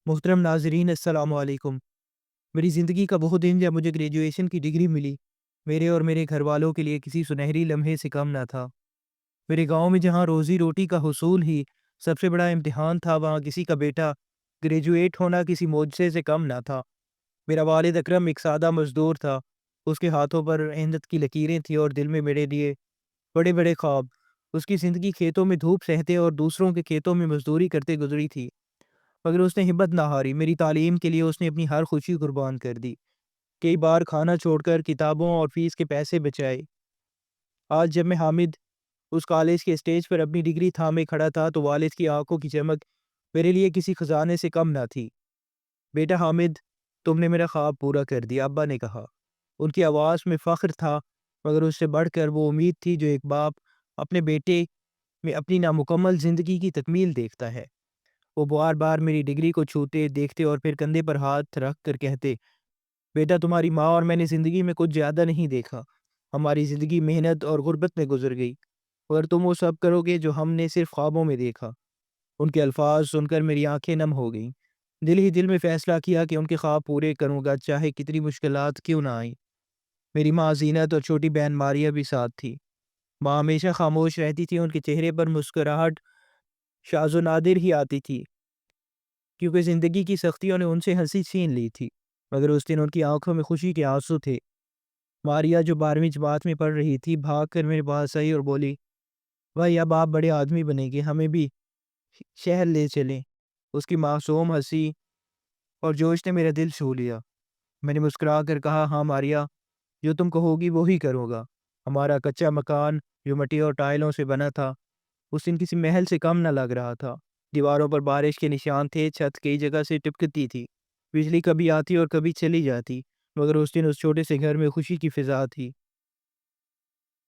محترم ناظرین السلام علیکم۔ میری زندگی کا وہ دن جب مجھے گریجویشن کی ڈگری ملی میرے اور میرے گھر والوں کے لیے کسی سنہری لمحے سے کم نہ تھا۔ میرے گاؤں میں جہاں روزی روٹی کا حصول ہی سب سے بڑا امتحان تھا، وہاں کسی کا بیٹا گریجویٹ ہونا کسی معجزے سے کم نہ تھا۔ میرا والد اکرم ایک سادہ مزدور تھا، اس کے ہاتھوں پر محنت کی لکیریں تھیں اور دل میں میرے لیے بڑے بڑے خواب۔ اس کی زندگی کھیتوں میں دھوپ سہتے اور دوسروں کے کھیتوں میں مزدوری کرتے گزری تھی، مگر اس نے ہمت نہ ہاری۔ میری تعلیم کے لیے اس نے اپنی ہر خوشی قربان کر دی، کئی بار کھانا چھوڑ کر کتابوں اور فیس کے پیسے بچائے۔ آج جب میں حامد اس کالج کے اسٹیج پر اپنی ڈگری تھامے کھڑا تھا تو والد کی آنکھوں کی چمک میرے لیے کسی خزانے سے کم نہ تھی۔ بیٹا حامد، تم نے میرا خواب پورا کر دیا، ابا نے کہا۔ ان کی آواز میں فخر تھا، مگر اس سے بڑھ کر وہ امید تھی جو ایک باپ اپنے بیٹے میں اپنی نامکمل زندگی کی تکمیل دیکھتا ہے۔ وہ بار بار میری ڈگری کو چھوتے دیکھتے اور پھر کندھے پر ہاتھ رکھ کر کہتے، بیٹا تمہاری ماں اور میں نے زندگی میں کچھ زیادہ نہیں دیکھا، ہماری زندگی محنت اور غربت میں گزر گئی، مگر تم وہ سب کرو گے جو ہم نے صرف خوابوں میں دیکھا۔ ان کے الفاظ سن کر میری آنکھیں نم ہو گئیں۔ دل ہی دل میں فیصلہ کیا کہ ان کے خواب پورے کروں گا، چاہے کتنی مشکلات کیوں نہ آئیں۔ میری ماں زینت اور چھوٹی بہن ماریہ بھی ساتھ تھی۔ ماں ہمیشہ خاموش رہتی تھی، ان کے چہرے پر مسکراہٹ شاذ و نادر ہی آتی تھی، کیونکہ زندگی کی سختیوں نے ان سے ہنسی چھین لی تھی، مگر اس دن ان کی آنکھوں میں خوشی کے آنسو تھے۔ ماریا جو 12ویں جماعت میں پڑھ رہی تھی بھاگ کر میرے پاس آئی اور بولی، بھائی اب آپ بڑے آدمی بنیں گے، ہمیں بھی شہر لے چلیں۔ اس کی معصوم ہنسی اور جوش نے میرا دل چھو لیا۔ میں نے مسکرا کر کہا، ہاں ماریا، جو تم کہو گی وہی کروں گا۔ ہمارا کچا مکان جو مٹی اور ٹائلوں سے بنا تھا اس دن کسی محل سے کم نہ لگ رہا تھا۔ دیواروں پر بارش کے نشان تھے، چھت کئی جگہ سے ٹپکتی تھی، بجلی کبھی آتی اور کبھی چلی جاتی، مگر اس دن اس چھوٹے سے گھر میں خوشی کی فضا تھی۔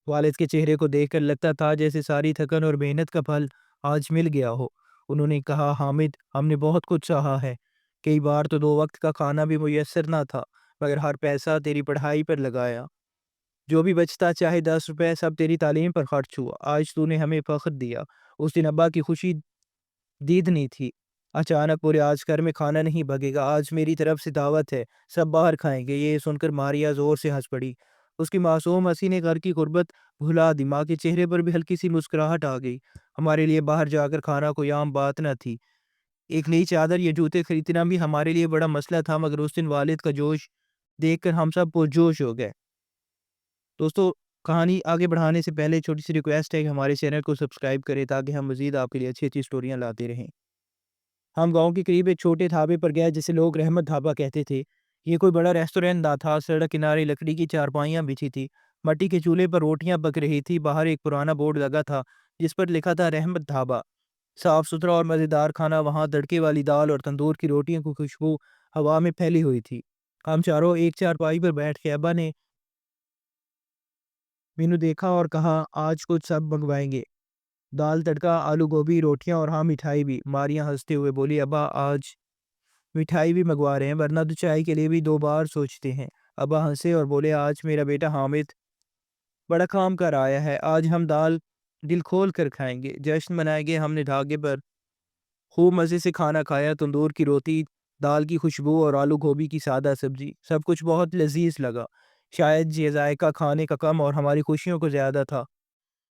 والد کے چہرے کو دیکھ کر لگتا تھا جیسے ساری تھکن اور محنت کا پھل آج مل گیا ہو۔ انہوں نے کہا، حامد، ہم نے بہت کچھ سہا ہے، کئی بار تو 2 وقت کا کھانا بھی میسر نہ تھا، مگر ہر پیسہ تیری پڑھائی پر لگایا، جو بھی بچتا چاہے 10 روپے سب تیری تعلیم پر خرچ ہوا۔ آج تو نے ہمیں فخر دیا۔ اس دن ابا کی خوشی دیدنی تھی۔ اچانک بولے، آج گھر میں کھانا نہیں بگے گا، آج میری طرف سے دعوت ہے، سب باہر کھائیں گے۔ یہ سن کر ماریا زور سے ہنس پڑی۔ اس کی معصوم ہنسی نے گھر کی غربت بھلا دی۔ ماں کے چہرے پر بھی ہلکی سی مسکراہٹ آ گئی۔ ہمارے لیے باہر جا کر کھانا کوئی عام بات نہ تھی، ایک نئی چادر یا جوتے خریدنا بھی ہمارے لیے بڑا مسئلہ تھا، مگر اس دن والد کا جوش دیکھ کر ہم سب پرجوش ہو گئے۔ دوستو، کہانی آگے بڑھانے سے پہلے چھوٹی سی ریکویسٹ ہے کہ ہمارے چینل کو سبسکرائب کریں تاکہ ہم مزید آپ کے لیے اچھی اچھی سٹوریاں لاتے رہیں۔ ہم گاؤں کے قریب ایک چھوٹے ڈھابے پر گئے جسے لوگ رحمت ڈھابا کہتے تھے۔ یہ کوئی بڑا ریسٹورینٹ نہ تھا، سڑک کنارے لکڑی کی چارپائیاں بچھی تھی، مٹی کے چولہے پر روٹیاں پک رہی تھی، باہر ایک پرانا بورڈ لگا تھا جس پر لکھا تھا رحمت ڈھابا۔ صاف ستھرا اور مزیدار کھانا، وہاں تڑکے والی دال اور تندور کی روٹیوں کی خوشبو ہوا میں پھیلی ہوئی تھی۔ ہم چاروں ایک چارپائی پر بیٹھ کے ابا نے مینو دیکھا اور کہا، آج کچھ سب منگوائیں گے، دال تڑکا، آلو گوبھی، روٹیاں اور ہاں مٹھائی بھی۔ ماریاں ہنستے ہوئے بولی، ابا آج مٹھائی بھی منگوا رہے ہیں، ورنہ تو چائے کے لیے بھی 2 بار سوچتے ہیں۔ ابا ہنسے اور بولے، آج میرا بیٹا حامد بڑا کام کر آیا ہے، آج ہم دال دل کھول کر کھائیں گے، جشن منائیں گے۔ ہم نے ڈھاگے پر خوب مزے سے کھانا کھایا، تندور کی روٹی، دال کی خوشبو اور آلو گوبھی کی سادہ سبزی، سب کچھ بہت لذیذ لگا۔ شاید یہ ذائقہ کھانے کا کم اور ہماری خوشیوں کو زیادہ تھا۔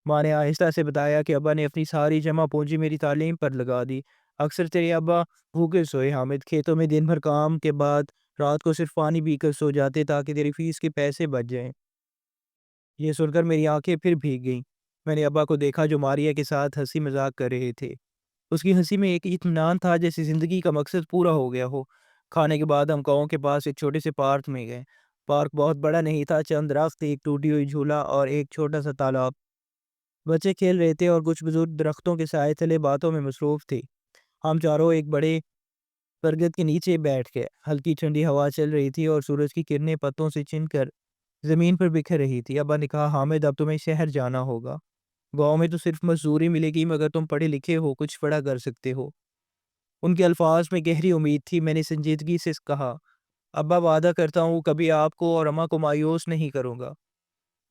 ماں نے آہستہ سے بتایا کہ ابا نے اپنی ساری جمع پونجی میری تعلیم پر لگا دی۔ اکثر تیرے ابا بھوکے سوئے حامد، کھیتوں میں دن بھر کام کے بعد رات کو صرف پانی پی کر سو جاتے تاکہ تیری فیس کے پیسے بچ جائیں۔ یہ سن کر میری آنکھیں پھر بھیگ گئیں۔ میں نے ابا کو دیکھا جو ماریا کے ساتھ ہنسی مذاق کر رہے تھے۔ اس کی ہنسی میں ایک اطمینان تھا جیسے زندگی کا مقصد پورا ہو گیا ہو۔ کھانے کے بعد ہم گاؤں کے پاس ایک چھوٹے سے پارک میں گئے۔ پارک بہت بڑا نہیں تھا، چند درخت، ایک ٹوٹی ہوئی جھولا اور ایک چھوٹا سا تالاب۔ بچے کھیل رہے تھے اور کچھ بزرگ درختوں کے سائے تلے باتوں میں مصروف تھے۔ ہم چاروں ایک بڑے برگد کے نیچے بیٹھ گئے۔ ہلکی ٹھنڈی ہوا چل رہی تھی اور سورج کی کرنیں پتوں سے چن کر زمین پر بکھر رہی تھی۔ ابا نے کہا، حامد اب تمہیں شہر جانا ہوگا، گاؤں میں تو صرف مزدوری ملے گی، مگر تم پڑھے لکھے ہو، کچھ بڑا کر سکتے ہو۔ ان کے الفاظ میں گہری امید تھی۔ میں نے سنجیدگی سے کہا، ابا وعدہ کرتا ہوں کبھی آپ کو اور اماں کو مایوس نہیں کروں گا،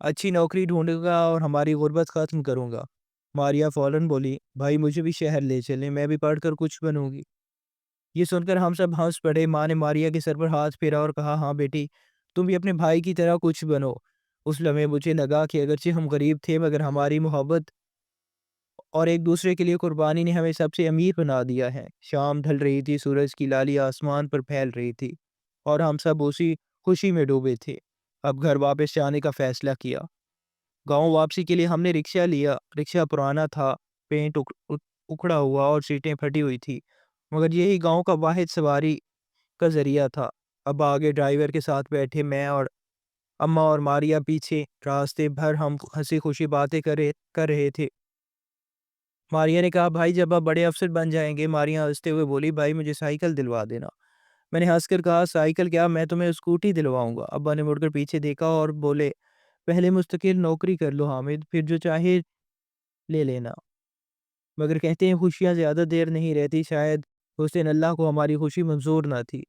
اچھی نوکری ڈھونڈوں گا اور ہماری غربت ختم کروں گا۔ ماریا فوراً بولی، بھائی مجھے بھی شہر لے چلیں، میں بھی پڑھ کر کچھ بنوں گی۔ یہ سن کر ہم سب ہنس پڑے۔ ماں نے ماریا کے سر پر ہاتھ پھیرا اور کہا، ہاں بیٹی، تم بھی اپنے بھائی کی طرح کچھ بنو۔ اس لمحے مجھے لگا کہ اگرچہ ہم غریب تھے مگر ہماری محبت اور ایک دوسرے کے لیے قربانی نے ہمیں سب سے امیر بنا دیا ہے۔ شام ڈھل رہی تھی، سورج کی لالی آسمان پر پھیل رہی تھی اور ہم سب اسی خوشی میں ڈوبے تھے۔ اب گھر واپس جانے کا فیصلہ کیا۔ گاؤں واپسی کے لیے ہم نے رکشہ لیا۔ رکشہ پرانا تھا، پینٹ اکھڑا ہوا اور سیٹیں پھٹی ہوئی تھی، مگر یہی گاؤں کا واحد سواری کا ذریعہ تھا۔ اب آگے ڈرائیور کے ساتھ بیٹھے، میں اور اماں اور ماریا پیچھے۔ راستے بھر ہم ہنسی خوشی باتیں کر رہے تھے۔ ماریا نے کہا، بھائی جب آپ بڑے افسر بن جائیں گے۔ ماریا ہنستے ہوئے بولی، بھائی مجھے سائیکل دلوا دینا۔ میں نے ہنس کر کہا، سائیکل کیا، میں تمہیں اسکوٹی دلواؤں گا۔ ابا نے مڑ کر پیچھے دیکھا اور بولے، پہلے مستقل نوکری کر لو حامد، پھر جو چاہے لے لینا۔ مگر کہتے ہیں خوشیاں زیادہ دیر نہیں رہتی، شاید اس دن اللہ کو ہماری خوشی منظور نہ تھی۔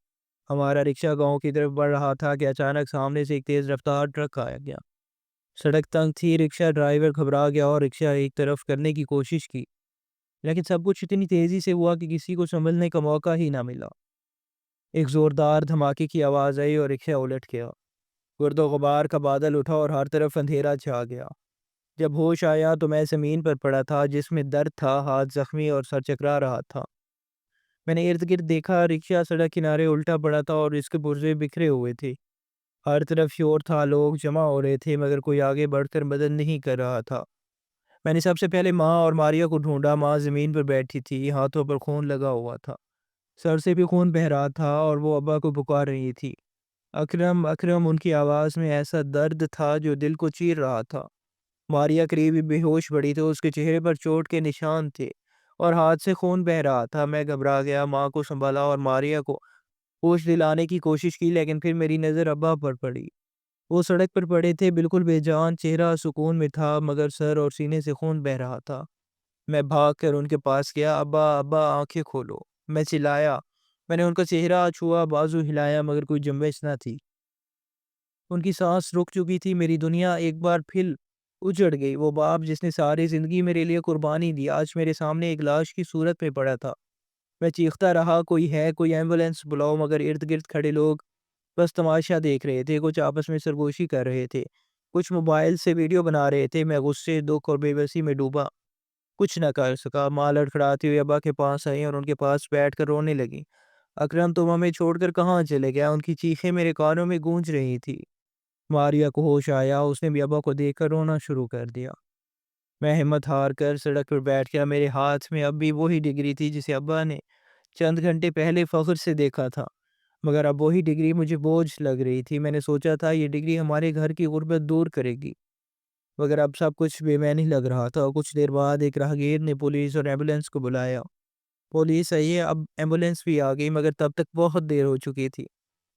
ہمارا رکشہ گاؤں کی طرف بڑھ رہا تھا کہ اچانک سامنے سے ایک تیز رفتار ٹرک آیا گیا۔ سڑک تنگ تھی، رکشہ ڈرائیور گھبرا گیا اور رکشہ ایک طرف کرنے کی کوشش کی، لیکن سب کچھ اتنی تیزی سے ہوا کہ کسی کو سنبھلنے کا موقع ہی نہ ملا۔ ایک زوردار دھماکے کی آواز آئی اور رکشہ الٹ گیا۔ گرد و غبار کا بادل اٹھا اور ہر طرف اندھیرا چھا گیا۔ جب ہوش آیا تو میں زمین پر پڑا تھا، جس میں درد تھا، ہاتھ زخمی اور سر چکرا رہا تھا۔ میں نے ارد گرد دیکھا، رکشہ سڑک کنارے الٹا پڑا تھا اور اس کے پرزے بکھرے ہوئے تھے۔ ہر طرف شور تھا، لوگ جمع ہو رہے تھے مگر کوئی آگے بڑھ کر مدد نہیں کر رہا تھا۔ میں نے سب سے پہلے ماں اور ماریا کو ڈھونڈا۔ ماں زمین پر بیٹھی تھی، ہاتھوں پر خون لگا ہوا تھا، سر سے بھی خون بہہ رہا تھا اور وہ ابا کو پکار رہی تھی۔ اکرم اکرم، ان کی آواز میں ایسا درد تھا جو دل کو چیر رہا تھا۔ ماریا قریبی بے ہوش پڑی تھی، اس کے چہرے پر چوٹ کے نشان تھے اور ہاتھ سے خون بہہ رہا تھا۔ میں گھبرا گیا، ماں کو سنبھالا اور ماریا کو ہوش دلانے کی کوشش کی، لیکن پھر میری نظر ابا پر پڑی۔ وہ سڑک پر پڑے تھے، بالکل بے جان، چہرہ سکون میں تھا مگر سر اور سینے سے خون بہہ رہا تھا۔ میں بھاگ کر ان کے پاس گیا، ابا ابا آنکھیں کھولو، میں چلایا۔ میں نے ان کا چہرہ چھوا، بازو ہلایا مگر کوئی جنبش نہ تھی۔ ان کی سانس رک چکی تھی۔ میری دنیا ایک بار پھر اجڑ گئی۔ وہ باپ جس نے ساری زندگی میرے لیے قربانی دی، آج میرے سامنے ایک لاش کی صورت میں پڑا تھا۔ میں چیختا رہا، کوئی ہے، کوئی ایمبولینس بلاؤ، مگر ارد گرد کھڑے لوگ بس تماشا دیکھ رہے تھے۔ کچھ آپس میں سرگوشی کر رہے تھے، کچھ موبائل سے ویڈیو بنا رہے تھے۔ میں غصے، دکھ اور بے بسی میں ڈوبا، کچھ نہ کر سکا۔ ماں لڑکھڑاتی ہوئی ابا کے پاس آئی اور ان کے پاس بیٹھ کر رونے لگی۔ اکرم، تم ہمیں چھوڑ کر کہاں چلے گیا؟ ان کی چیخیں میرے کانوں میں گونج رہی تھی۔ ماریا کو ہوش آیا، اس نے بھی ابا کو دیکھ کر رونا شروع کر دیا۔ میں ہمت ہار کر سڑک پر بیٹھ گیا۔ میرے ہاتھ میں اب بھی وہی ڈگری تھی جسے ابا نے چند گھنٹے پہلے فخر سے دیکھا تھا، مگر اب وہی ڈگری مجھے بوجھ لگ رہی تھی۔ میں نے سوچا تھا یہ ڈگری ہمارے گھر کی غربت دور کرے گی، مگر اب سب کچھ بے معنی لگ رہا تھا۔ کچھ دیر بعد ایک راہگیر نے پولیس اور ایمبولینس کو بلایا۔ پولیس آئی ہے، اب ایمبولینس بھی آ گئی، مگر تب تک بہت دیر ہو چکی تھی۔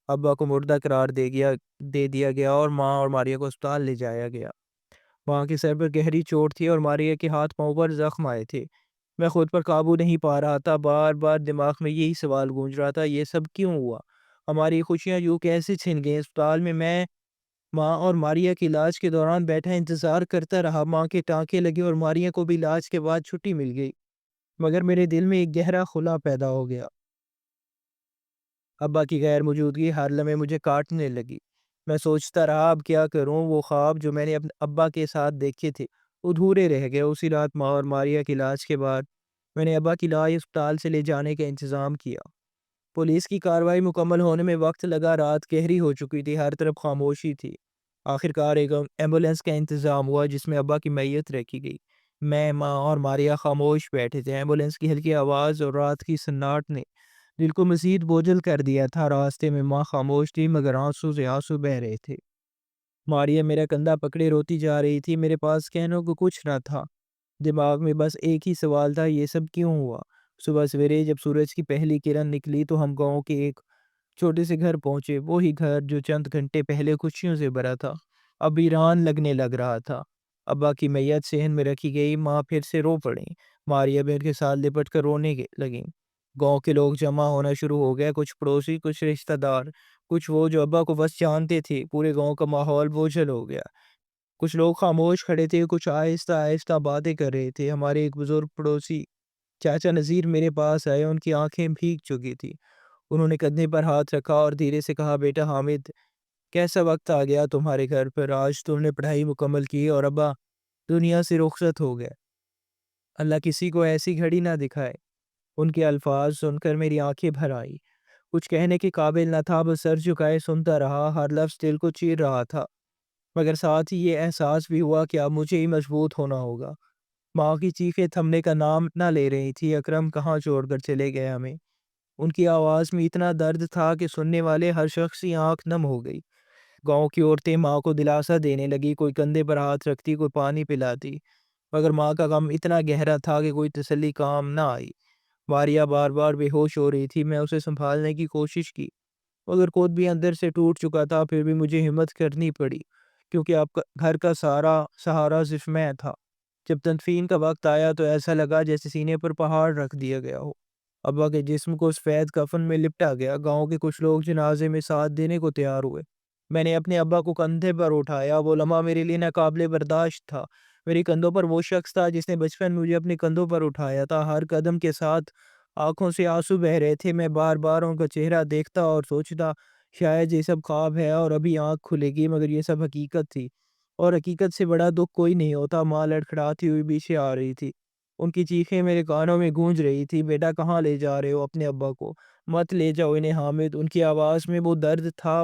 ابا کو مردہ قرار دے دیا گیا اور ماں اور ماریا کو اسپتال لے جایا گیا۔ ماں کے سر پر گہری چوٹ تھی اور ماریا کے ہاتھ پاؤں پر زخم آئے تھے۔ میں خود پر قابو نہیں پا رہا تھا، بار بار دماغ میں یہی سوال گونج رہا تھا، یہ سب کیوں ہوا؟ ہماری خوشیاں یوں کیسے چھن گئیں؟ اسپتال میں ماں اور ماریا کے علاج کے دوران بیٹھا انتظار کرتا رہا۔ ماں کے ٹانکے لگے اور ماریا کو بھی علاج کے بعد چھٹی مل گئی، مگر میرے دل میں ایک گہرا خلا پیدا ہو گیا۔ ابا کی غیر موجودگی ہر لمحے مجھے کاٹنے لگی۔ میں سوچتا رہا اب کیا کروں؟ وہ خواب جو میں نے اپنے ابا کے ساتھ دیکھے تھے ادھورے رہ گئے۔ اسی رات ماں اور ماریا کے علاج کے بعد میں نے ابا کی لاش اسپتال سے لے جانے کا انتظام کیا۔ پولیس کی کارروائی مکمل ہونے میں وقت لگا، رات گہری ہو چکی تھی، ہر طرف خاموشی تھی۔ آخرکار ایک ایمبولینس کا انتظام ہوا جس میں ابا کی میت رکھی گئی۔ میں، ماں اور ماریا خاموش بیٹھے تھے۔ ایمبولینس کی ہلکی آواز اور رات کی سناٹ نے دل کو مزید بوجھل کر دیا تھا۔ راستے میں ماں خاموش تھی مگر آنسو سے آنسو بہہ رہے تھے۔ ماریا میرا کندھا پکڑے روتی جا رہی تھی۔ میرے پاس کہنے کو کچھ نہ تھا، دماغ میں بس ایک ہی سوال تھا، یہ سب کیوں ہوا؟ صبح سویرے جب سورج کی پہلی کرن نکلی تو ہم گاؤں کے ایک چھوٹے سے گھر پہنچے۔ وہی گھر جو چند گھنٹے پہلے خوشیوں سے بھرا تھا اب ویران لگنے لگ رہا تھا۔ ابا کی میت صحن میں رکھی گئی، ماں پھر سے رو پڑی، ماریا بھی ان کے ساتھ لپٹ کر رونے لگیں۔ گاؤں کے لوگ جمع ہونا شروع ہو گئے، کچھ پڑوسی، کچھ رشتہ دار، کچھ وہ جو ابا کو بس جانتے تھے۔ پورے گاؤں کا ماحول بوجھل ہو گیا۔ کچھ لوگ خاموش کھڑے تھے، کچھ آہستہ آہستہ باتیں کر رہے تھے۔ ہمارے ایک بزرگ پڑوسی چاچا نذیر میرے پاس آئے، ان کی آنکھیں بھیگ چکی تھی۔ انہوں نے کندھے پر ہاتھ رکھا اور دھیرے سے کہا، بیٹا حامد، کیسا وقت آ گیا تمہارے گھر پر؟ آج تم نے پڑھائی مکمل کی اور ابا دنیا سے رخصت ہو گئے۔ اللہ کسی کو ایسی گھڑی نہ دکھائے۔ ان کے الفاظ سن کر میری آنکھیں بھر آئی۔ کچھ کہنے کے قابل نہ تھا، بس سر جھکائے سنتا رہا۔ ہر لفظ دل کو چیر رہا تھا، مگر ساتھ ہی یہ احساس بھی ہوا کہ اب مجھے ہی مضبوط ہونا ہوگا۔ ماں کی چیخیں تھمنے کا نام نہ لے رہی تھی۔ اکرم کہاں چھوڑ کر چلے گئے ہمیں؟ ان کی آواز میں اتنا درد تھا کہ سننے والے ہر شخص کی آنکھ نم ہو گئی۔ گاؤں کی عورتیں ماں کو دلاسا دینے لگی، کوئی کندھے پر ہاتھ رکھتی، کوئی پانی پلاتی، مگر ماں کا غم اتنا گہرا تھا کہ کوئی تسلی کام نہ آئی۔ ماریا بار بار بے ہوش ہو رہی تھی۔ میں اسے سنبھالنے کی کوشش کی، مگر خود بھی اندر سے ٹوٹ چکا تھا۔ پھر بھی مجھے ہمت کرنی پڑی، کیونکہ اب گھر کا سارا سہارا صرف میں تھا۔ جب تدفین کا وقت آیا تو ایسا لگا جیسے سینے پر پہاڑ رکھ دیا گیا ہو۔ ابا کے جسم کو سفید کفن میں لپٹا گیا۔ گاؤں کے کچھ لوگ جنازے میں ساتھ دینے کو تیار ہوئے۔ میں نے اپنے ابا کو کندھے پر اٹھایا۔ وہ لمحہ میرے لیے ناقابل برداشت تھا۔ میری کندھوں پر وہ شخص تھا جس نے بچپن میں مجھے اپنے کندھوں پر اٹھایا تھا۔ ہر قدم کے ساتھ آنکھوں سے آنسو بہ رہے تھے۔ میں بار بار ان کا چہرہ دیکھتا اور سوچتا، شاید یہ سب خواب ہے اور ابھی آنکھ کھلے گی، مگر یہ سب حقیقت تھی۔ اور حقیقت سے بڑا دکھ کوئی نہیں ہوتا۔ ماں لڑکھڑاتی ہوئی پیچھے آ رہی تھی۔ ان کی چیخیں میرے کانوں میں گونج رہی تھی، بیٹا کہاں لے جا رہے ہو اپنے ابا کو؟ مت لے جاؤ انہیں حامد۔ ان کی آواز میں وہ درد تھا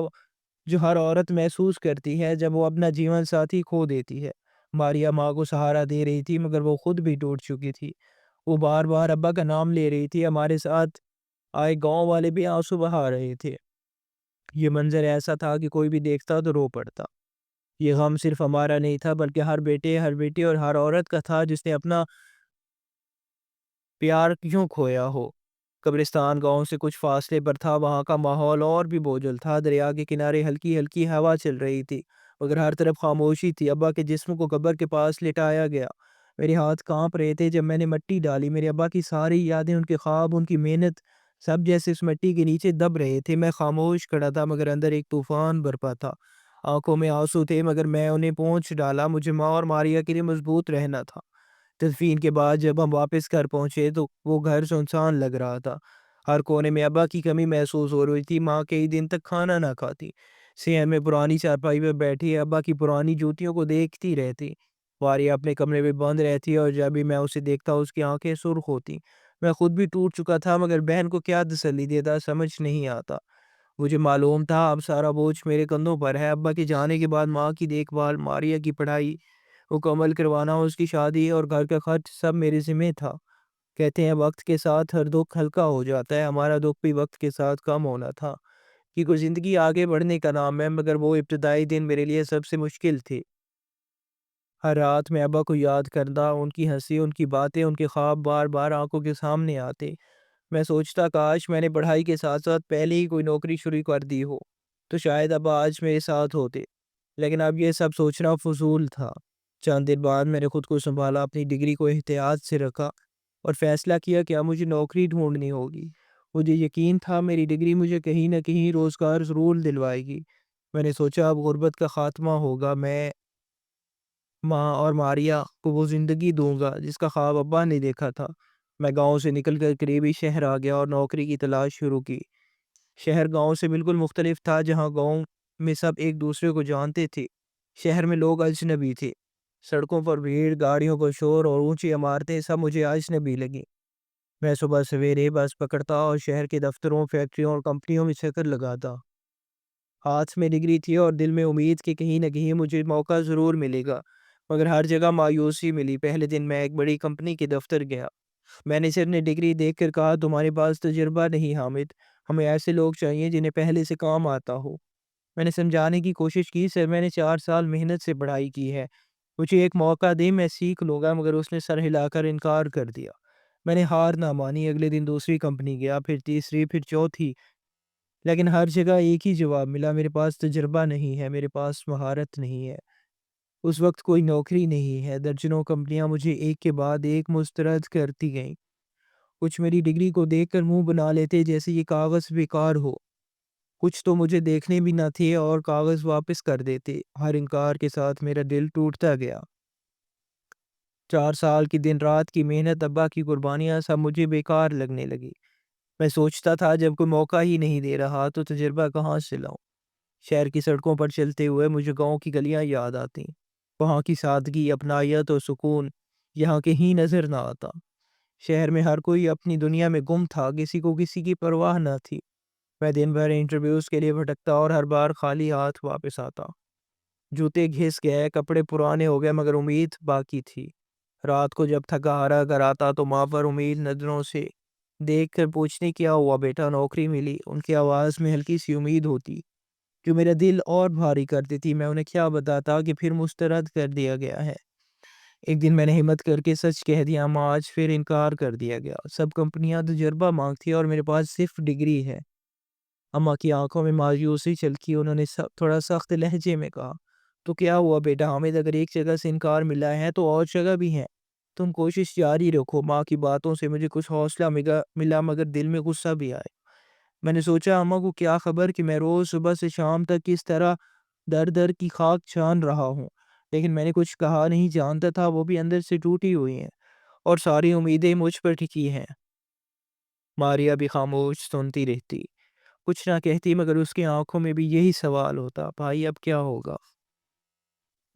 جو ہر عورت محسوس کرتی ہے جب وہ اپنا جیون ساتھی کھو دیتی ہے۔ ماریا ماں کو سہارا دے رہی تھی، مگر وہ خود بھی ٹوٹ چکی تھی۔ وہ بار بار ابا کا نام لے رہی تھی۔ ہمارے ساتھ آئے گاؤں والے بھی آنسو بہا رہے تھے۔ یہ منظر ایسا تھا کہ کوئی بھی دیکھتا تو رو پڑتا۔ یہ غم صرف ہمارا نہیں تھا، بلکہ ہر بیٹے، ہر بیٹی اور ہر عورت کا تھا جس نے اپنا پیار کیوں کھویا ہو۔ قبرستان گاؤں سے کچھ فاصلے پر تھا۔ وہاں کا ماحول اور بھی بوجھل تھا۔ دریا کے کنارے ہلکی ہلکی ہوا چل رہی تھی، مگر ہر طرف خاموشی تھی۔ ابا کے جسم کو قبر کے پاس لٹایا گیا۔ میرے ہاتھ کانپ رہے تھے جب میں نے مٹی ڈالی۔ میرے ابا کی ساری یادیں، ان کے خواب، ان کی محنت، سب جیسے اس مٹی کے نیچے دب رہے تھے۔ میں خاموش کھڑا تھا، مگر اندر ایک طوفان برپا تھا۔ آنکھوں میں آنسو تھے، مگر میں انہیں پونچھ ڈالا۔ مجھے ماں اور ماریا کے لیے مضبوط رہنا تھا۔ تدفین کے بعد جب ہم واپس گھر پہنچے تو وہ گھر سنسان لگ رہا تھا۔ ہر کونے میں ابا کی کمی محسوس ہو رہی تھی۔ ماں کئی دن تک کھانا نہ کھاتی، صحن میں پرانی چارپائی پہ بیٹھی ابا کی پرانی جوتیوں کو دیکھتی رہتی۔ ماریا اپنے کمرے میں بند رہتی اور جب بھی میں اسے دیکھتا اس کی آنکھیں سرخ ہوتی۔ میں خود بھی ٹوٹ چکا تھا، مگر بہن کو کیا تسلی دیتا سمجھ نہیں آتا۔ مجھے معلوم تھا اب سارا بوجھ میرے کندھوں پر ہے۔ ابا کے جانے کے بعد ماں کی دیکھ بھال، ماریا کی پڑھائی مکمل کروانا، اس کی شادی اور گھر کا خرچ سب میرے ذمہ تھا۔ کہتے ہیں وقت کے ساتھ ہر دکھ ہلکا ہو جاتا ہے۔ ہمارا دکھ بھی وقت کے ساتھ کم ہونا تھا، کیونکہ زندگی آگے بڑھنے کا نام ہے، مگر وہ ابتدائی دن میرے لیے سب سے مشکل تھے۔ ہر رات میں ابا کو یاد کرتا، ان کی ہنسی، ان کی باتیں، ان کے خواب بار بار آنکھوں کے سامنے آتے۔ میں سوچتا کاش میں نے پڑھائی کے ساتھ ساتھ پہلے ہی کوئی نوکری شروع کر دی ہو، تو شاید ابا آج میرے ساتھ ہوتے۔ لیکن اب یہ سب سوچنا فضول تھا۔ چند دن بعد میں نے خود کو سنبھالا، اپنی ڈگری کو احتیاط سے رکھا اور فیصلہ کیا کہ اب مجھے نوکری ڈھونڈنی ہوگی۔ مجھے یقین تھا میری ڈگری مجھے کہیں نہ کہیں روزگار ضرور دلوائے گی۔ میں نے سوچا اب غربت کا خاتمہ ہوگا، میں ماں اور ماریا کو وہ زندگی دوں گا جس کا خواب ابا نے دیکھا تھا۔ میں گاؤں سے نکل کر قریبی شہر آ گیا اور نوکری کی تلاش شروع کی۔ شہر گاؤں سے بالکل مختلف تھا۔ جہاں گاؤں میں سب ایک دوسرے کو جانتے تھے، شہر میں لوگ اجنبی تھے۔ سڑکوں پر بھیڑ، گاڑیوں کا شور اور اونچی عمارتیں سب مجھے اجنبی لگیں۔ میں صبح سویرے بس پکڑتا اور شہر کے دفتروں، فیکٹریوں اور کمپنیوں میں چکر لگاتا۔ ہاتھ میں ڈگری تھی اور دل میں امید کہ کہیں نہ کہیں مجھے موقع ضرور ملے گا، مگر ہر جگہ مایوسی ملی۔ پہلے دن میں ایک بڑی کمپنی کے دفتر گیا۔ مینیجر نے ڈگری دیکھ کر کہا، تمہارے پاس تجربہ نہیں حامد، ہمیں ایسے لوگ چاہیے جنہیں پہلے سے کام آتا ہو۔ میں نے سمجھانے کی کوشش کی، سر میں نے 4 سال محنت سے پڑھائی کی ہے، مجھے ایک موقع دیں، میں سیکھ لوں گا، مگر اس نے سر ہلا کر انکار کر دیا۔ میں نے ہار نہ مانی۔ اگلے دن دوسری کمپنی گیا، پھر تیسری، پھر چوتھی، لیکن ہر جگہ ایک ہی جواب ملا، میرے پاس تجربہ نہیں ہے، میرے پاس مہارت نہیں ہے۔ اس وقت کوئی نوکری نہیں ہے۔ درجنوں کمپنیاں مجھے ایک کے بعد ایک مسترد کرتی گئیں۔ کچھ میری ڈگری کو دیکھ کر منہ بنا لیتے جیسے یہ کاغذ بیکار ہو، کچھ تو مجھے دیکھنے بھی نہ تھے اور کاغذ واپس کر دیتے۔ ہر انکار کے ساتھ میرا دل ٹوٹتا گیا۔ 4 سال کی دن رات کی محنت، ابا کی قربانیاں سب مجھے بیکار لگنے لگی۔ میں سوچتا تھا جب کوئی موقع ہی نہیں دے رہا تو تجربہ کہاں سے لاؤں۔ شہر کی سڑکوں پر چلتے ہوئے مجھے گاؤں کی گلیاں یاد آتی، وہاں کی سادگی، اپنائیت اور سکون یہاں کہیں نظر نہ آتا۔ شہر میں ہر کوئی اپنی دنیا میں گم تھا، کسی کو کسی کی پرواہ نہ تھی۔ میں دن بھر انٹرویوز کے لیے بھٹکتا اور ہر بار خالی ہاتھ واپس آتا۔ جوتے گھس گئے، کپڑے پرانے ہو گئے، مگر امید باقی تھی۔ رات کو جب تھکا ہارا گھر آتا تو ماں پر امید نظروں سے دیکھ کر پوچھنے کیا ہوا بیٹا، نوکری ملی؟ ان کی آواز میں ہلکی سی امید ہوتی جو میرا دل اور بھاری کر دیتی۔ میں انہیں کیا بتاتا کہ پھر مسترد کر دیا گیا ہے۔ ایک دن میں نے ہمت کر کے سچ کہہ دیا، اما آج پھر انکار کر دیا گیا، سب کمپنیاں تجربہ مانگتی ہیں اور میرے پاس صرف ڈگری ہے۔ اما کی آنکھوں میں مایوسی چلکی، انہوں نے تھوڑا سخت لہجے میں کہا، تو کیا ہوا بیٹا حامد، اگر ایک جگہ سے انکار ملا ہے تو اور جگہ بھی ہے، تم کوشش جاری رکھو۔ ماں کی باتوں سے مجھے کچھ حوصلہ ملا مگر دل میں غصہ بھی آئے۔ میں نے سوچا اماں کو کیا خبر کہ میں روز صبح سے شام تک کس طرح در در کی خاک چھان رہا ہوں، لیکن میں نے کچھ کہا نہیں، جانتا تھا وہ بھی اندر سے ٹوٹی ہوئی ہیں اور ساری امیدیں مجھ پر ٹکی ہیں۔ ماریا بھی خاموش سنتی رہتی، کچھ نہ کہتی، مگر اس کی آنکھوں میں بھی یہی سوال ہوتا، بھائی اب کیا ہوگا؟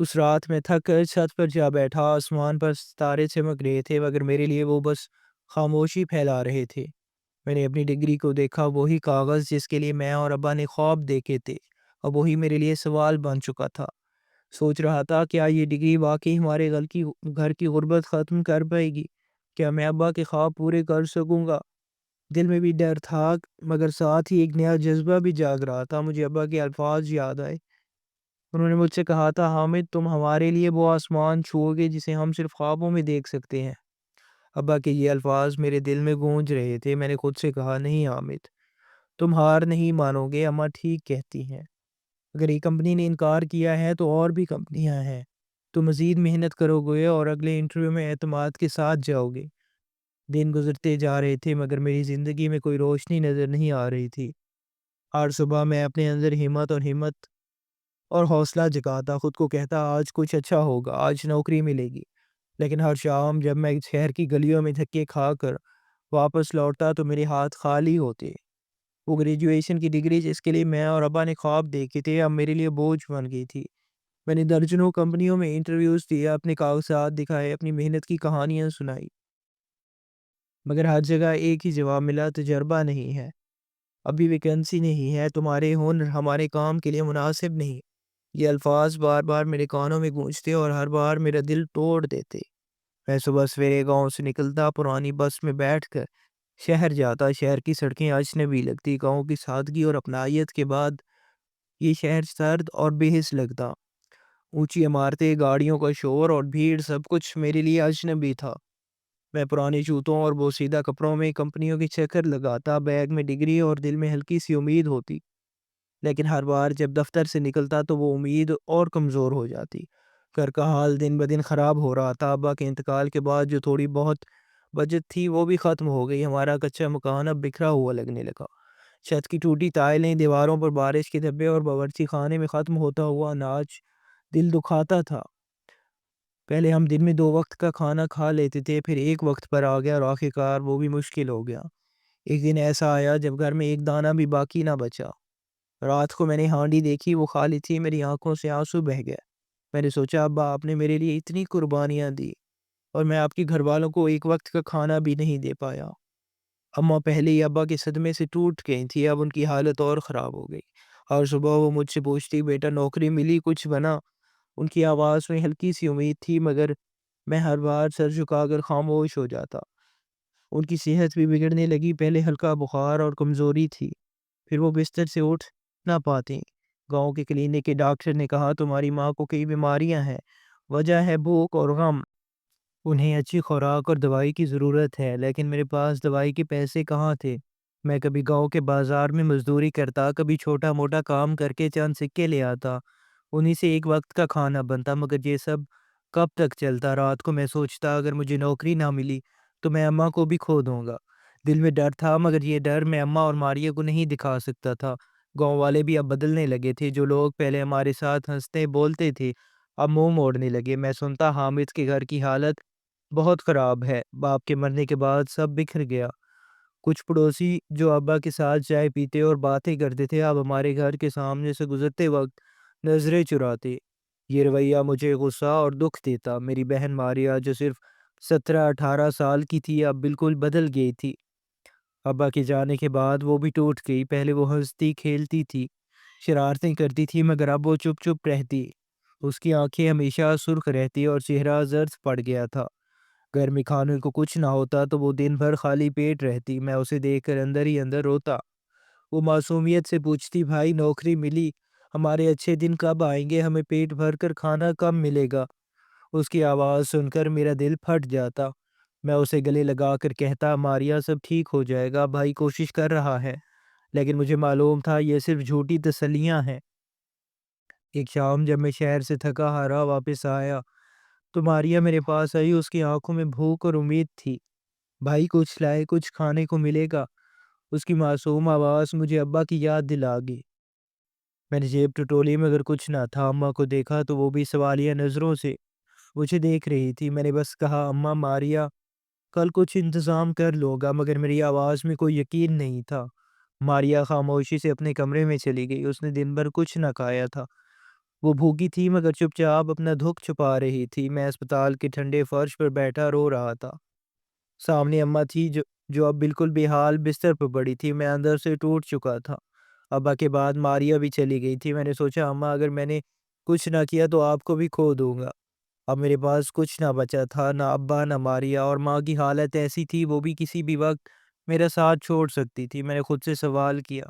اس رات میں تھک کر چھت پر جا بیٹھا، آسمان پر ستارے چمک رہے تھے مگر میرے لیے وہ بس خاموشی پھیلا رہے تھے۔ میں نے اپنی ڈگری کو دیکھا، وہی کاغذ جس کے لیے میں اور ابا نے خواب دیکھے تھے، اور وہی میرے لیے سوال بن چکا تھا۔ سوچ رہا تھا کیا یہ ڈگری واقعی ہمارے گھر کی غربت ختم کر پائے گی؟ کیا میں ابا کے خواب پورے کر سکوں گا؟ دل میں بھی ڈر تھا مگر ساتھ ہی ایک نیا جذبہ بھی جاگ رہا تھا۔ مجھے ابا کے الفاظ یاد آئے، انہوں نے مجھ سے کہا تھا، حامد تم ہمارے لیے وہ آسمان چھو گے جسے ہم صرف خوابوں میں دیکھ سکتے ہیں۔ ابا کے یہ الفاظ میرے دل میں گونج رہے تھے۔ میں نے خود سے کہا، نہیں حامد، تم ہار نہیں مانو گے، اماں ٹھیک کہتی ہیں، اگر ایک کمپنی نے انکار کیا ہے تو اور بھی کمپنیاں ہیں، تو مزید محنت کرو گے اور اگلے انٹرویو میں اعتماد کے ساتھ جاؤ گے۔ دن گزرتے جا رہے تھے مگر میری زندگی میں کوئی روشنی نظر نہیں آ رہی تھی۔ ہر صبح میں اپنے اندر ہمت اور حوصلہ جگاتا، خود کو کہتا آج کچھ اچھا ہوگا، آج نوکری ملے گی۔ لیکن ہر شام جب میں شہر کی گلیوں میں دھکے کھا کر واپس لوٹتا تو میرے ہاتھ خالی ہوتے۔ وہ گریجویشن کی ڈگری جس کے لیے میں اور ابا نے خواب دیکھے تھے اب میرے لیے بوجھ بن گئی تھی۔ میں نے درجنوں کمپنیوں میں انٹرویوز دیے، اپنے کاغذات دکھائے، اپنی محنت کی کہانیاں سنائی، مگر ہر جگہ ایک ہی جواب ملا، تجربہ نہیں ہے، ابھی ویکینسی نہیں ہے، تمہارے ہنر ہمارے کام کے لیے مناسب نہیں۔ یہ الفاظ بار بار میرے کانوں میں گونجتے اور ہر بار میرا دل توڑ دیتے۔ میں صبح سویرے گاؤں سے نکلتا، پرانی بس میں بیٹھ کر شہر جاتا، شہر کی سڑکیں اجنبی لگتی، گاؤں کی سادگی اور اپنائیت کے بعد یہ شہر سرد اور بے حس لگتا۔ اونچی عمارتیں، گاڑیوں کا شور اور بھیڑ، سب کچھ میرے لیے اجنبی تھا۔ میں پرانے جوتوں اور بوسیدہ کپڑوں میں کمپنیوں کے چکر لگاتا، بیگ میں ڈگری اور دل میں ہلکی سی امید ہوتی، لیکن ہر بار جب دفتر سے نکلتا تو وہ امید اور کمزور ہو جاتی۔ گھر کا حال دن بدن خراب ہو رہا تھا، ابا کے انتقال کے بعد جو تھوڑی بہت بچت تھی وہ بھی ختم ہو گئی، ہمارا کچا مکان اب بکھرا ہوا لگنے لگا، چھت کی ٹوٹی ٹائلیں، دیواروں پر بارش کے دھبے اور باورچی خانے میں ختم ہوتا ہوا اناج دل دکھاتا تھا۔ پہلے ہم دن میں 2 وقت کا کھانا کھا لیتے تھے، پھر ایک وقت پر آ گیا اور آخرکار وہ بھی مشکل ہو گیا۔ ایک دن ایسا آیا جب گھر میں ایک دانہ بھی باقی نہ بچا۔ رات کو میں نے ہانڈی دیکھی، وہ خالی تھی، میری آنکھوں سے آنسو بہہ گئے۔ میں نے سوچا ابا آپ نے میرے لیے اتنی قربانیاں دی اور میں آپ کے گھر والوں کو ایک وقت کا کھانا بھی نہیں دے پایا۔ اماں پہلے ہی ابا کے صدمے سے ٹوٹ گئی تھی، اب ان کی حالت اور خراب ہو گئی۔ اور صبح وہ مجھ سے پوچھتی، بیٹا نوکری ملی، کچھ بنا؟ ان کی آواز میں ہلکی سی امید تھی مگر میں ہر بار سر جھکا کر خاموش ہو جاتا۔ ان کی صحت بھی بگڑنے لگی، پہلے ہلکا بخار اور کمزوری تھی، پھر وہ بستر سے اٹھ نہ پاتی۔ گاؤں کے کلینک کے ڈاکٹر نے کہا تمہاری ماں کو کئی بیماریاں ہیں، وجہ ہے بھوک اور غم، انہیں اچھی خوراک اور دوائی کی ضرورت ہے، لیکن میرے پاس دوائی کے پیسے کہاں تھے؟ میں کبھی گاؤں کے بازار میں مزدوری کرتا، کبھی چھوٹا موٹا کام کر کے چند سکے لے آتا، انہی سے ایک وقت کا کھانا بنتا، مگر یہ سب کب تک چلتا؟ رات کو میں سوچتا اگر مجھے نوکری نہ ملی تو میں اماں کو بھی کھو دوں گا۔ دل میں ڈر تھا مگر یہ ڈر میں اماں اور ماریہ کو نہیں دکھا سکتا تھا۔ گاؤں والے بھی اب بدلنے لگے تھے، جو لوگ پہلے ہمارے ساتھ ہنستے بولتے تھے اب منہ موڑنے لگے۔ میں سنتا حامد کے گھر کی حالت بہت خراب ہے۔ باپ کے مرنے کے بعد سب بکھر گیا۔ کچھ پڑوسی جو ابا کے ساتھ چائے پیتے اور باتیں کرتے تھے اب ہمارے گھر کے سامنے سے گزرتے وقت نظریں چراتے۔ یہ رویہ مجھے غصہ اور دکھ دیتا۔ میری بہن ماریا جو صرف 17-18 سال کی تھی اب بالکل بدل گئی تھی۔ ابا کے جانے کے بعد وہ بھی ٹوٹ گئی۔ پہلے وہ ہنستی کھیلتی تھی، شرارتیں کرتی تھی، مگر اب وہ چپ چپ رہتی۔ اس کی آنکھیں ہمیشہ سرخ رہتی اور چہرہ زرد پڑ گیا تھا۔ گھر میں کھانے کو کچھ نہ ہوتا تو وہ دن بھر خالی پیٹ رہتی۔ میں اسے دیکھ کر اندر ہی اندر روتا۔ وہ معصومیت سے پوچھتی، بھائی نوکری ملی، ہمارے اچھے دن کب آئیں گے، ہمیں پیٹ بھر کر کھانا کب ملے گا؟ اس کی آواز سن کر میرا دل پھٹ جاتا۔ میں اسے گلے لگا کر کہتا، ماریا سب ٹھیک ہو جائے گا، بھائی کوشش کر رہا ہے۔ لیکن مجھے معلوم تھا یہ صرف جھوٹی تسلیاں ہیں۔ ایک شام جب میں شہر سے تھکا ہارا واپس آیا تو ماریا میرے پاس آئی۔ اس کی آنکھوں میں بھوک اور امید تھی۔ بھائی کچھ لائے، کچھ کھانے کو ملے گا؟ اس کی معصوم آواز مجھے ابا کی یاد دلا گئی۔ میں نے جیب ٹٹولی مگر کچھ نہ تھا۔ اماں کو دیکھا تو وہ بھی سوالیہ نظروں سے مجھے دیکھ رہی تھی۔ میں نے بس کہا، اماں ماریا کل کچھ انتظام کر لو گا، مگر میری آواز میں کوئی یقین نہیں تھا۔ ماریا خاموشی سے اپنے کمرے میں چلی گئی۔ اس نے دن بھر کچھ نہ کھایا تھا۔ وہ بھوکی تھی مگر چپ چاپ اپنا دکھ چھپا رہی تھی۔ میں اسپتال کے ٹھنڈے فرش پر بیٹھا رو رہا تھا۔ سامنے اماں تھی جو اب بالکل بے حال بستر پر پڑی تھی۔ میں اندر سے ٹوٹ چکا تھا۔ ابا کے بعد ماریا بھی چلی گئی تھی۔ میں نے سوچا، اماں اگر میں نے کچھ نہ کیا تو آپ کو بھی کھو دوں گا۔ اب میرے پاس کچھ نہ بچا تھا، نہ ابا نہ ماریا، اور ماں کی حالت ایسی تھی وہ بھی کسی بھی وقت میرا ساتھ چھوڑ سکتی تھی۔ میں نے خود سے سوال کیا،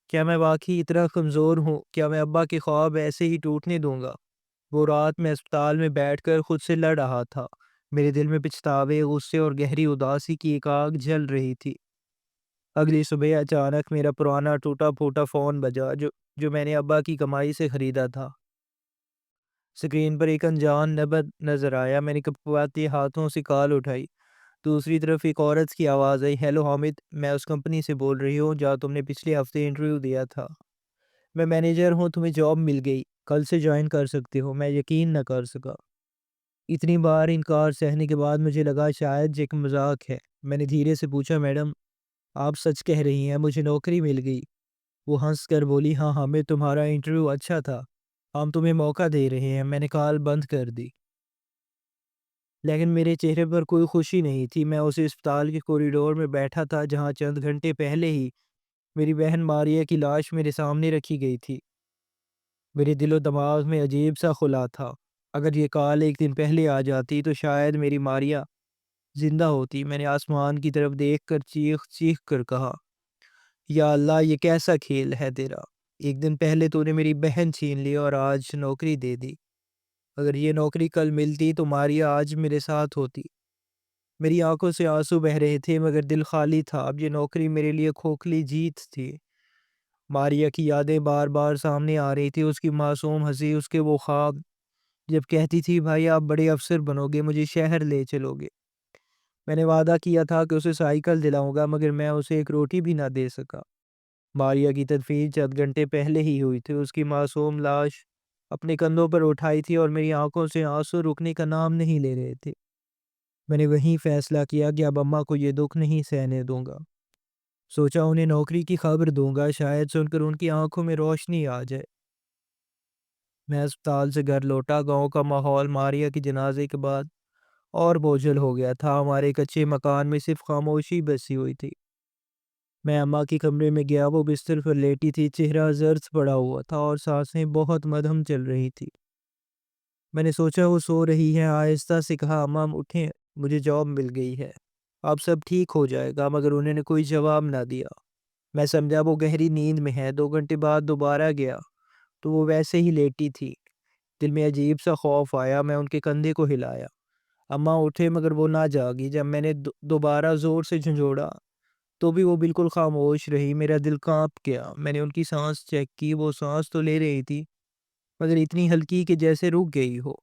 کیا میں واقعی اتنا کمزور ہوں؟ کیا میں ابا کے خواب ایسے ہی ٹوٹنے دوں گا؟ وہ رات میں اسپتال میں بیٹھ کر خود سے لڑ رہا تھا۔ میرے دل میں پچھتاوے، غصے اور گہری اداسی کی ایک آگ جل رہی تھی۔ اگلی صبح اچانک میرا پرانا ٹوٹا پھوٹا فون بجا جو میں نے ابا کی کمائی سے خریدا تھا۔ سکرین پر ایک انجان نمبر نظر آیا۔ میں نے کپکپاتے ہاتھوں سے کال اٹھائی۔ دوسری طرف ایک عورت کی آواز آئی، ہیلو حامد، میں اس کمپنی سے بول رہی ہوں جہاں تم نے پچھلے ہفتے انٹرویو دیا تھا۔ میں مینیجر ہوں، تمہیں جاب مل گئی، کل سے جوائن کر سکتے ہو۔ میں یقین نہ کر سکا۔ اتنی بار انکار سہنے کے بعد مجھے لگا شاید یہ ایک مذاق ہے۔ میں نے دھیرے سے پوچھا، میڈم آپ سچ کہہ رہی ہیں، مجھے نوکری مل گئی؟ وہ ہنس کر بولی، ہاں حامد، تمہارا انٹرویو اچھا تھا، ہم تمہیں موقع دے رہے ہیں۔ میں نے کال بند کر دی، لیکن میرے چہرے پر کوئی خوشی نہیں تھی۔ میں اسی اسپتال کے کوریڈور میں بیٹھا تھا جہاں چند گھنٹے پہلے ہی میری بہن ماریا کی لاش میرے سامنے رکھی گئی تھی۔ میرے دل و دماغ میں عجیب سا خلا تھا۔ اگر یہ کال ایک دن پہلے آ جاتی تو شاید میری ماریا زندہ ہوتی۔ میں نے آسمان کی طرف دیکھ کر چیخ چیخ کر کہا، یا اللہ، یہ کیسا کھیل ہے تیرا؟ ایک دن پہلے تو نے میری بہن چھین لی اور آج نوکری دے دی۔ اگر یہ نوکری کل ملتی تو ماریا آج میرے ساتھ ہوتی۔ میری آنکھوں سے آنسو بہہ رہے تھے مگر دل خالی تھا۔ اب یہ نوکری میرے لیے کھوکھلی جیت تھی۔ ماریا کی یادیں بار بار سامنے آ رہی تھی، اس کی معصوم ہنسی، اس کے وہ خواب جب کہتی تھی، بھائی آپ بڑے افسر بنو گے، مجھے شہر لے چلو گے۔ میں نے وعدہ کیا تھا کہ اسے سائیکل دلاؤں گا مگر میں اسے ایک روٹی بھی نہ دے سکا۔ ماریا کی تدفین چند گھنٹے پہلے ہی ہوئی تھی۔ اس کی معصوم لاش اپنے کندھوں پر اٹھائی تھی اور میری آنکھوں سے آنسو رکنے کا نام نہیں لے رہے تھے۔ میں نے وہیں فیصلہ کیا کہ اب اماں کو یہ دکھ نہیں سہنے دوں گا۔ سوچا انہیں نوکری کی خبر دوں گا، شاید سن کر ان کی آنکھوں میں روشنی آ جائے۔ میں اسپتال سے گھر لوٹا۔ گاؤں کا ماحول ماریا کے جنازے کے بعد اور بوجھل ہو گیا تھا۔ ہمارے کچے مکان میں صرف خاموشی بسی ہوئی تھی۔ میں اماں کے کمرے میں گیا، وہ بستر پر لیٹی تھی، چہرہ زرد پڑا ہوا تھا اور سانسیں بہت مدھم چل رہی تھی۔ میں نے سوچا وہ سو رہی ہے، آہستہ سے کہا، اماں اٹھیں، مجھے جاب مل گئی ہے، اب سب ٹھیک ہو جائے گا، مگر انہوں نے کوئی جواب نہ دیا۔ میں سمجھا وہ گہری نیند میں ہے۔ 2 گھنٹے بعد دوبارہ گیا تو وہ ویسے ہی لیٹی تھی۔ دل میں عجیب سا خوف آیا۔ میں ان کے کندھے کو ہلایا، اماں اٹھے، مگر وہ نہ جاگی۔ جب میں نے دوبارہ زور سے جھنجھوڑا تو بھی وہ بالکل خاموش رہی۔ میرا دل کانپ گیا۔ میں نے ان کی سانس چیک کی، وہ سانس تو لے رہی تھی مگر اتنی ہلکی کہ جیسے رک گئی ہو۔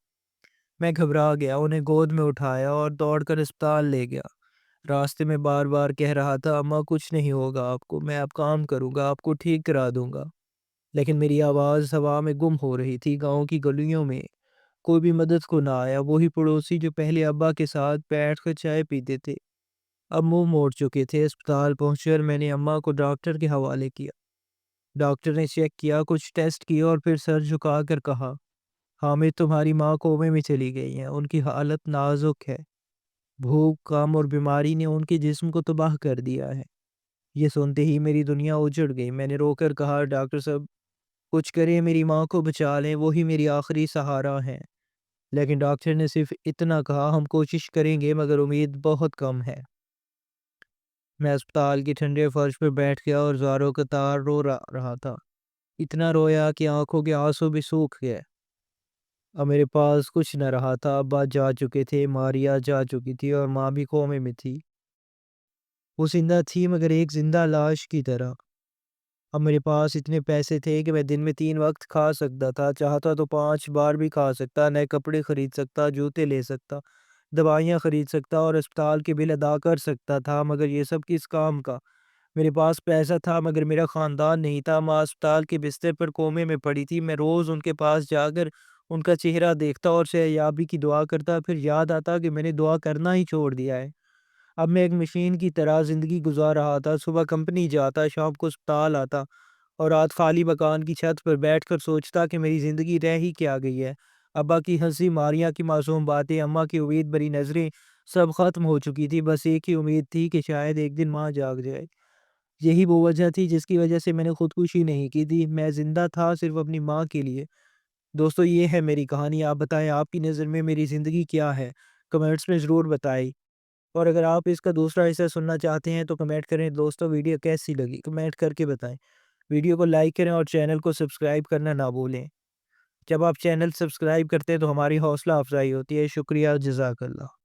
میں گھبرا گیا، انہیں گود میں اٹھایا اور دوڑ کر اسپتال لے گیا۔ راستے میں بار بار کہہ رہا تھا، اماں کچھ نہیں ہوگا آپ کو، میں اب کام کروں گا، آپ کو ٹھیک کرا دوں گا، لیکن میری آواز ہوا میں گم ہو رہی تھی۔ گاؤں کی گلیوں میں کوئی بھی مدد کو نہ آیا۔ وہی پڑوسی جو پہلے ابا کے ساتھ بیٹھ کر چائے پیتے تھے اب منہ موڑ چکے تھے۔ اسپتال پہنچ کر میں نے اماں کو ڈاکٹر کے حوالے کیا۔ ڈاکٹر نے چیک کیا، کچھ ٹیسٹ کیے اور پھر سر جھکا کر کہا، حامد تمہاری ماں کومے میں چلی گئی ہیں، ان کی حالت نازک ہے، بھوک کم اور بیماری نے ان کے جسم کو تباہ کر دیا ہے۔ یہ سنتے ہی میری دنیا اجڑ گئی۔ میں نے رو کر کہا، ڈاکٹر صاحب کچھ کریں، میری ماں کو بچا لیں، وہی میری آخری سہارا ہیں۔ لیکن ڈاکٹر نے صرف اتنا کہا، ہم کوشش کریں گے مگر امید بہت کم ہے۔ میں اسپتال کے ٹھنڈے فرش پر بیٹھ گیا اور زاروں قطار رو رہا تھا۔ اتنا رویا کہ آنکھوں کے آنسو بھی سوکھ گئے۔ اب میرے پاس کچھ نہ رہا تھا۔ ابا جا چکے تھے، ماریا جا چکی تھی اور ماں بھی کومے میں تھی۔ وہ زندہ تھی مگر ایک زندہ لاش کی طرح۔ اب میرے پاس اتنے پیسے تھے کہ میں دن میں 3 وقت کھا سکتا تھا، چاہتا تو 5 بار بھی کھا سکتا، نئے کپڑے خرید سکتا، جوتے لے سکتا، دوائیاں خرید سکتا اور اسپتال کے بل ادا کر سکتا تھا، مگر یہ سب کس کام کا؟ میرے پاس پیسہ تھا مگر میرا خاندان نہیں تھا۔ ماں اسپتال کے بستر پر کومے میں پڑی تھی، میں روز ان کے پاس جا کر ان کا چہرہ دیکھتا اور صحتیابی کی دعا کرتا، پھر یاد آتا کہ میں نے دعا کرنا ہی چھوڑ دیا ہے۔ اب میں ایک مشین کی طرح زندگی گزار رہا تھا، صبح کمپنی جاتا، شام کو اسپتال آتا اور رات خالی مکان کی چھت پر بیٹھ کر سوچتا کہ میری زندگی رہ ہی کیا گئی ہے۔ ابا کی ہنسی، ماریا کی معصوم باتیں، اماں کی امید بھری نظریں، سب ختم ہو چکی تھی۔ بس ایک ہی امید تھی کہ شاید ایک دن ماں جاگ جائے۔ یہی وہ وجہ تھی جس کی وجہ سے میں نے خودکشی نہیں کی تھی۔ میں زندہ تھا صرف اپنی ماں کے لیے۔ دوستو، یہ ہے میری کہانی۔ آپ بتائیں، آپ کی نظر میں میری زندگی کیا ہے؟ کمنٹس میں ضرور بتائیں۔ اور اگر آپ اس کا دوسرا حصہ سننا چاہتے ہیں تو کمنٹ کریں۔ دوستو، ویڈیو کیسی لگی کمنٹ کر کے بتائیں۔ ویڈیو کو لائک کریں اور چینل کو سبسکرائب کرنا نہ بھولیں۔ جب آپ چینل سبسکرائب کرتے ہیں تو ہماری حوصلہ افزائی ہوتی ہے۔ شکریہ، جزاک اللہ۔